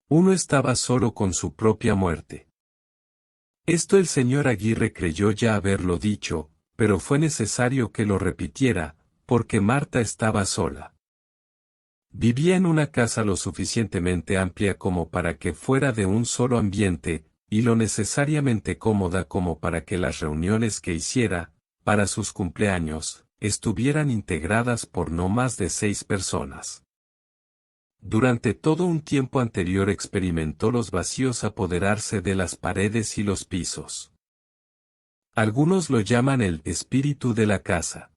Uno estaba solo con su propia muerte. Esto el señor Aguirre creyó ya haberlo dicho, pero fue necesario que lo repitiera, porque Marta estaba sola. Vivía en una casa lo suficientemente amplia como para que fuera de un solo ambiente, y lo necesariamente cómoda como para que las reuniones que hiciera, para sus cumpleaños, estuvieran integradas por no más de 6 personas. Durante todo un tiempo anterior experimentó los vacíos apoderarse de las paredes y los pisos. Algunos lo llaman el espíritu de la casa.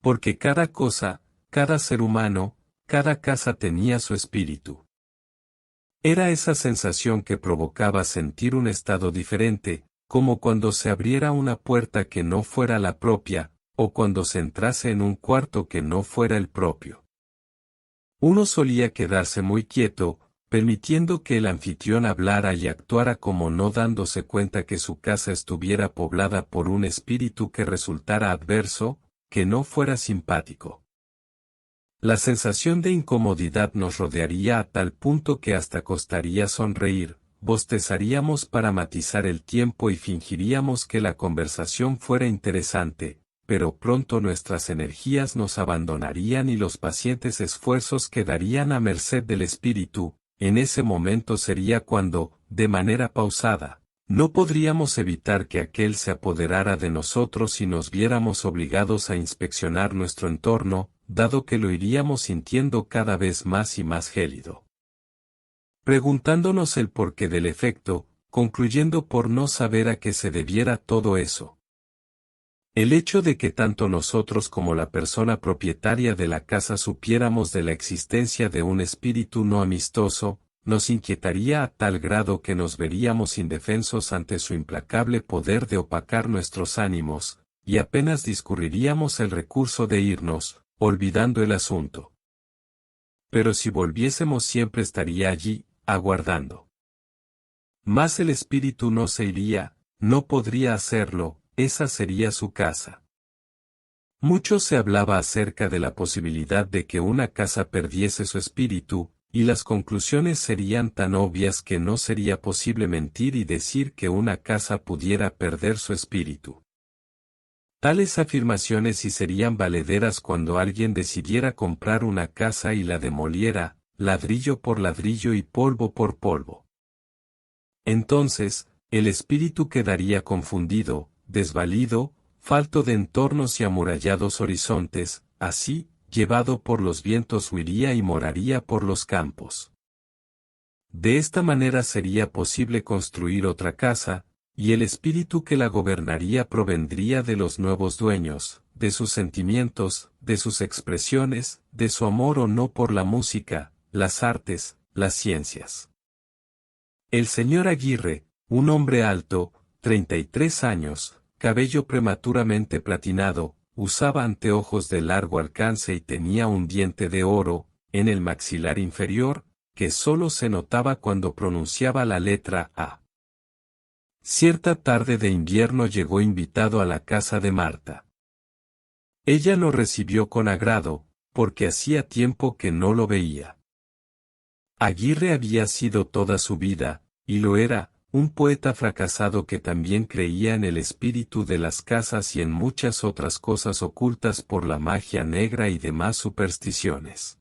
Porque cada cosa, cada ser humano, cada casa tenía su espíritu. Era esa sensación que provocaba sentir un estado diferente, como cuando se abriera una puerta que no fuera la propia, o cuando se entrase en un cuarto que no fuera el propio. Uno solía quedarse muy quieto, permitiendo que el anfitrión hablara y actuara como no dándose cuenta que su casa estuviera poblada por un espíritu que resultara adverso, que no fuera simpático. La sensación de incomodidad nos rodearía a tal punto que hasta costaría sonreír, bostezaríamos para matizar el tiempo y fingiríamos que la conversación fuera interesante, pero pronto nuestras energías nos abandonarían y los pacientes esfuerzos quedarían a merced del espíritu. En ese momento sería cuando, de manera pausada, no podríamos evitar que aquel se apoderara de nosotros y nos viéramos obligados a inspeccionar nuestro entorno, dado que lo iríamos sintiendo cada vez más y más gélido. Preguntándonos el porqué del efecto, concluyendo por no saber a qué se debiera todo eso. El hecho de que tanto nosotros como la persona propietaria de la casa supiéramos de la existencia de un espíritu no amistoso, nos inquietaría a tal grado que nos veríamos indefensos ante su implacable poder de opacar nuestros ánimos, y apenas discurriríamos el recurso de irnos, olvidando el asunto. Pero si volviésemos siempre estaría allí, aguardando. Mas el espíritu no se iría, no podría hacerlo, esa sería su casa. Mucho se hablaba acerca de la posibilidad de que una casa perdiese su espíritu, y las conclusiones serían tan obvias que no sería posible mentir y decir que una casa pudiera perder su espíritu. Tales afirmaciones sí serían valederas cuando alguien decidiera comprar una casa y la demoliera, ladrillo por ladrillo y polvo por polvo. Entonces, el espíritu quedaría confundido, desvalido, falto de entornos y amurallados horizontes, así, llevado por los vientos huiría y moraría por los campos. De esta manera sería posible construir otra casa, y el espíritu que la gobernaría provendría de los nuevos dueños, de sus sentimientos, de sus expresiones, de su amor o no por la música, las artes, las ciencias. El señor Aguirre, un hombre alto, 33 años, cabello prematuramente platinado, usaba anteojos de largo alcance y tenía un diente de oro, en el maxilar inferior, que solo se notaba cuando pronunciaba la letra A. Cierta tarde de invierno llegó invitado a la casa de Marta. Ella lo recibió con agrado, porque hacía tiempo que no lo veía. Aguirre había sido toda su vida, y lo era, un poeta fracasado que también creía en el espíritu de las casas y en muchas otras cosas ocultas por la magia negra y demás supersticiones.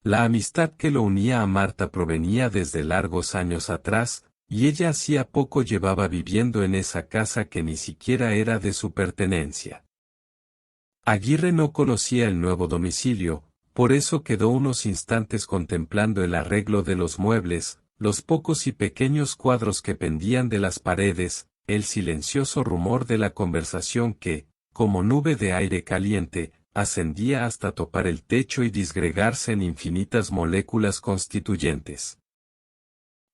La amistad que lo unía a Marta provenía desde largos años atrás, y ella hacía poco llevaba viviendo en esa casa que ni siquiera era de su pertenencia. Aguirre no conocía el nuevo domicilio, por eso quedó unos instantes contemplando el arreglo de los muebles, los pocos y pequeños cuadros que pendían de las paredes, el silencioso rumor de la conversación que, como nube de aire caliente, ascendía hasta topar el techo y disgregarse en infinitas moléculas constituyentes.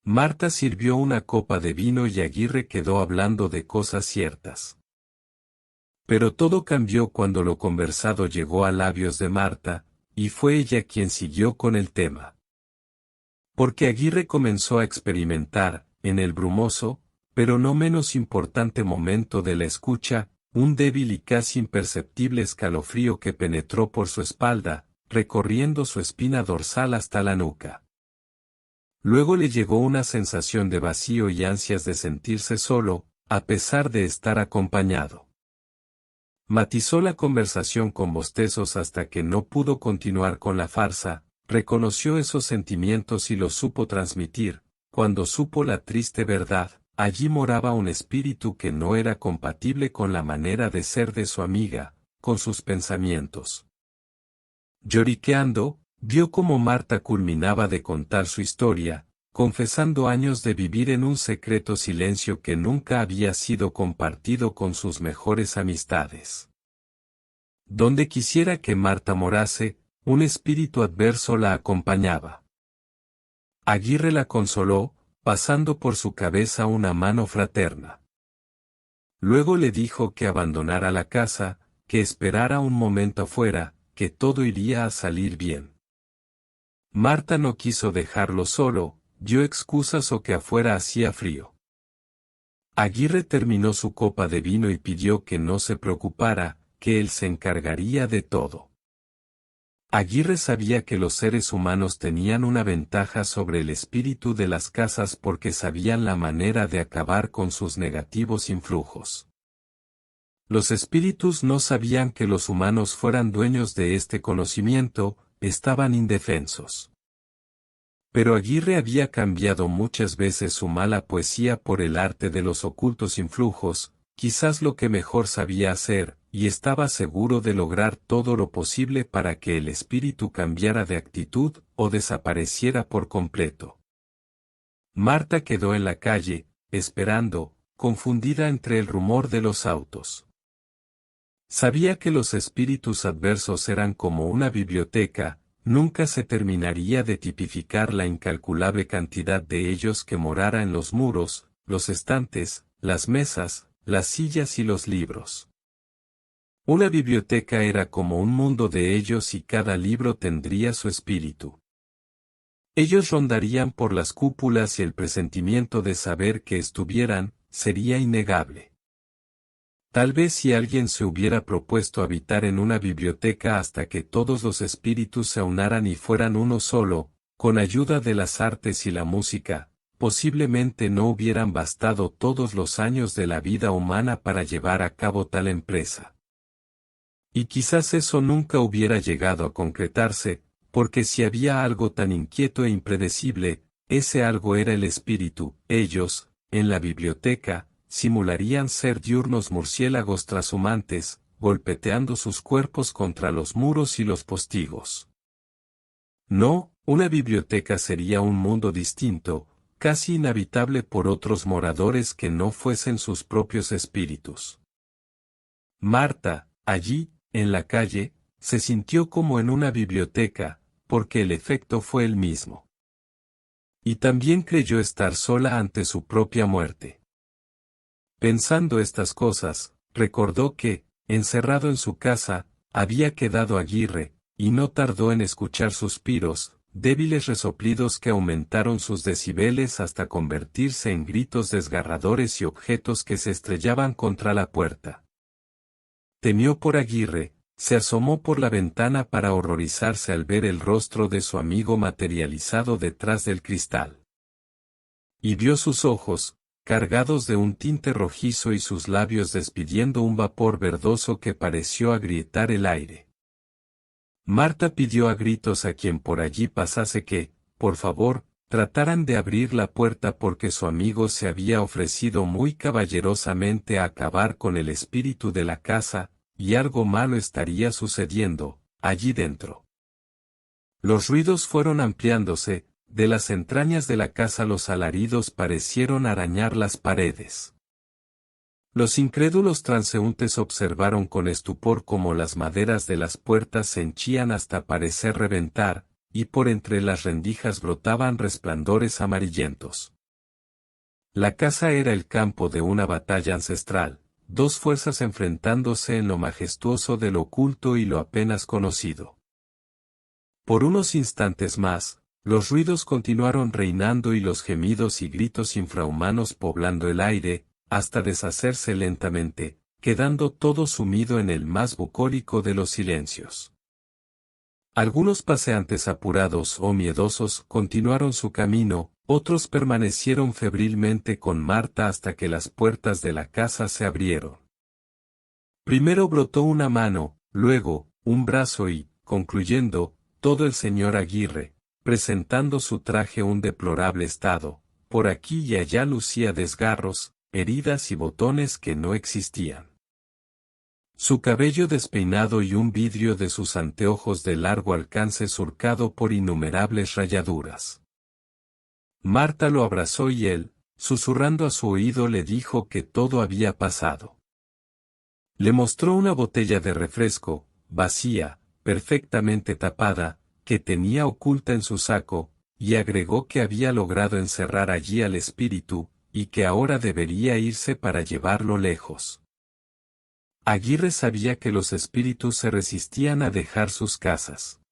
Marta sirvió una copa de vino y Aguirre quedó hablando de cosas ciertas. Pero todo cambió cuando lo conversado llegó a labios de Marta, y fue ella quien siguió con el tema. Porque Aguirre comenzó a experimentar, en el brumoso, pero no menos importante momento de la escucha, un débil y casi imperceptible escalofrío que penetró por su espalda, recorriendo su espina dorsal hasta la nuca. Luego le llegó una sensación de vacío y ansias de sentirse solo, a pesar de estar acompañado. Matizó la conversación con bostezos hasta que no pudo continuar con la farsa, reconoció esos sentimientos y los supo transmitir. Cuando supo la triste verdad, allí moraba un espíritu que no era compatible con la manera de ser de su amiga, con sus pensamientos. Lloriqueando, vio cómo Marta culminaba de contar su historia, confesando años de vivir en un secreto silencio que nunca había sido compartido con sus mejores amistades. Donde quisiera que Marta morase, un espíritu adverso la acompañaba. Aguirre la consoló, pasando por su cabeza una mano fraterna. Luego le dijo que abandonara la casa, que esperara un momento afuera, que todo iría a salir bien. Marta no quiso dejarlo solo, dio excusas o que afuera hacía frío. Aguirre terminó su copa de vino y pidió que no se preocupara, que él se encargaría de todo. Aguirre sabía que los seres humanos tenían una ventaja sobre el espíritu de las casas porque sabían la manera de acabar con sus negativos influjos. Los espíritus no sabían que los humanos fueran dueños de este conocimiento, estaban indefensos. Pero Aguirre había cambiado muchas veces su mala poesía por el arte de los ocultos influjos, quizás lo que mejor sabía hacer, y estaba seguro de lograr todo lo posible para que el espíritu cambiara de actitud o desapareciera por completo. Marta quedó en la calle, esperando, confundida entre el rumor de los autos. Sabía que los espíritus adversos eran como una biblioteca, nunca se terminaría de tipificar la incalculable cantidad de ellos que morara en los muros, los estantes, las mesas, las sillas y los libros. Una biblioteca era como un mundo de ellos y cada libro tendría su espíritu. Ellos rondarían por las cúpulas y el presentimiento de saber que estuvieran, sería innegable. Tal vez si alguien se hubiera propuesto habitar en una biblioteca hasta que todos los espíritus se aunaran y fueran uno solo, con ayuda de las artes y la música, posiblemente no hubieran bastado todos los años de la vida humana para llevar a cabo tal empresa. Y quizás eso nunca hubiera llegado a concretarse, porque si había algo tan inquieto e impredecible, ese algo era el espíritu. Ellos, en la biblioteca, simularían ser diurnos murciélagos trashumantes, golpeteando sus cuerpos contra los muros y los postigos. No, una biblioteca sería un mundo distinto, casi inhabitable por otros moradores que no fuesen sus propios espíritus. Marta, allí, en la calle, se sintió como en una biblioteca, porque el efecto fue el mismo. Y también creyó estar sola ante su propia muerte. Pensando estas cosas, recordó que, encerrado en su casa, había quedado Aguirre, y no tardó en escuchar suspiros, débiles resoplidos que aumentaron sus decibeles hasta convertirse en gritos desgarradores y objetos que se estrellaban contra la puerta. Temió por Aguirre, se asomó por la ventana para horrorizarse al ver el rostro de su amigo materializado detrás del cristal. Y vio sus ojos, cargados de un tinte rojizo y sus labios despidiendo un vapor verdoso que pareció agrietar el aire. Marta pidió a gritos a quien por allí pasase que, por favor, trataran de abrir la puerta porque su amigo se había ofrecido muy caballerosamente a acabar con el espíritu de la casa, y algo malo estaría sucediendo, allí dentro. Los ruidos fueron ampliándose, de las entrañas de la casa los alaridos parecieron arañar las paredes. Los incrédulos transeúntes observaron con estupor cómo las maderas de las puertas se henchían hasta parecer reventar, y por entre las rendijas brotaban resplandores amarillentos. La casa era el campo de una batalla ancestral, dos fuerzas enfrentándose en lo majestuoso de lo oculto y lo apenas conocido. Por unos instantes más, los ruidos continuaron reinando y los gemidos y gritos infrahumanos poblando el aire, hasta deshacerse lentamente, quedando todo sumido en el más bucólico de los silencios. Algunos paseantes apurados o miedosos continuaron su camino, otros permanecieron febrilmente con Marta hasta que las puertas de la casa se abrieron. Primero brotó una mano, luego, un brazo y, concluyendo, todo el señor Aguirre, presentando su traje un deplorable estado, por aquí y allá lucía desgarros, heridas y botones que no existían. Su cabello despeinado y un vidrio de sus anteojos de largo alcance surcado por innumerables rayaduras. Marta lo abrazó y él, susurrando a su oído, le dijo que todo había pasado. Le mostró una botella de refresco, vacía, perfectamente tapada, que tenía oculta en su saco, y agregó que había logrado encerrar allí al espíritu, y que ahora debería irse para llevarlo lejos. Aguirre sabía que los espíritus se resistían a dejar sus casas.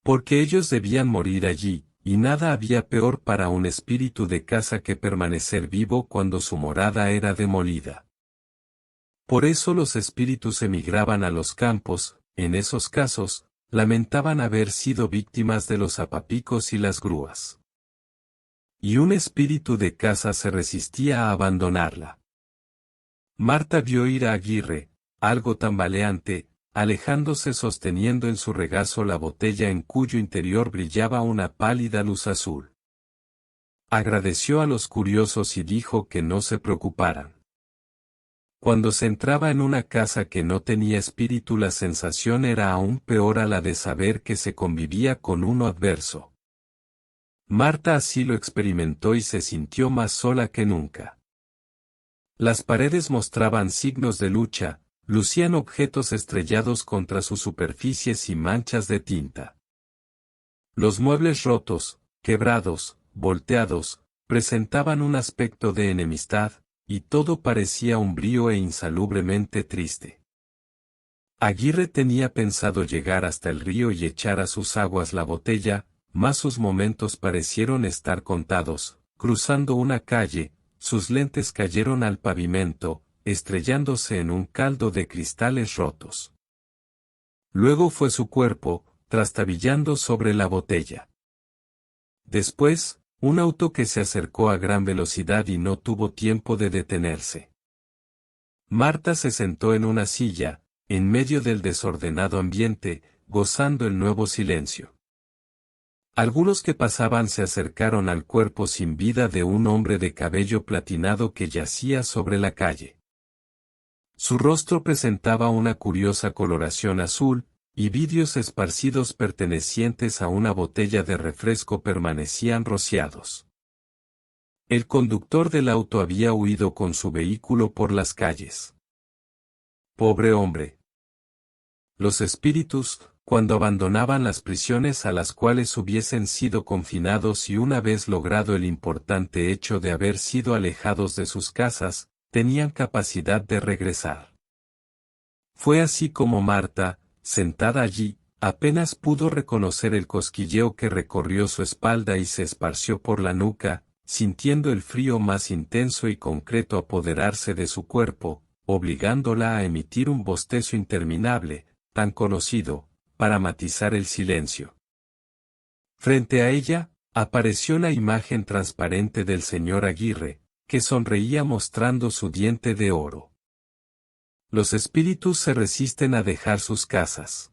Porque ellos debían morir allí, y nada había peor para un espíritu de casa que permanecer vivo cuando su morada era demolida. Por eso los espíritus emigraban a los campos, en esos casos, lamentaban haber sido víctimas de los zapapicos y las grúas. Y un espíritu de casa se resistía a abandonarla. Marta vio ir a Aguirre, algo tambaleante, alejándose sosteniendo en su regazo la botella en cuyo interior brillaba una pálida luz azul. Agradeció a los curiosos y dijo que no se preocuparan. Cuando se entraba en una casa que no tenía espíritu, la sensación era aún peor a la de saber que se convivía con uno adverso. Marta así lo experimentó y se sintió más sola que nunca. Las paredes mostraban signos de lucha, lucían objetos estrellados contra sus superficies y manchas de tinta. Los muebles rotos, quebrados, volteados, presentaban un aspecto de enemistad, y todo parecía umbrío e insalubremente triste. Aguirre tenía pensado llegar hasta el río y echar a sus aguas la botella, mas sus momentos parecieron estar contados. Cruzando una calle, sus lentes cayeron al pavimento, estrellándose en un caldo de cristales rotos. Luego fue su cuerpo, trastabillando sobre la botella. Después, un auto que se acercó a gran velocidad y no tuvo tiempo de detenerse. Marta se sentó en una silla, en medio del desordenado ambiente, gozando el nuevo silencio. Algunos que pasaban se acercaron al cuerpo sin vida de un hombre de cabello platinado que yacía sobre la calle. Su rostro presentaba una curiosa coloración azul, y vidrios esparcidos pertenecientes a una botella de refresco permanecían rociados. El conductor del auto había huido con su vehículo por las calles. Pobre hombre. Los espíritus, cuando abandonaban las prisiones a las cuales hubiesen sido confinados y una vez logrado el importante hecho de haber sido alejados de sus casas, tenían capacidad de regresar. Fue así como Marta, sentada allí, apenas pudo reconocer el cosquilleo que recorrió su espalda y se esparció por la nuca, sintiendo el frío más intenso y concreto apoderarse de su cuerpo, obligándola a emitir un bostezo interminable, tan conocido, para matizar el silencio. Frente a ella, apareció la imagen transparente del señor Aguirre, que sonreía mostrando su diente de oro. Los espíritus se resisten a dejar sus casas.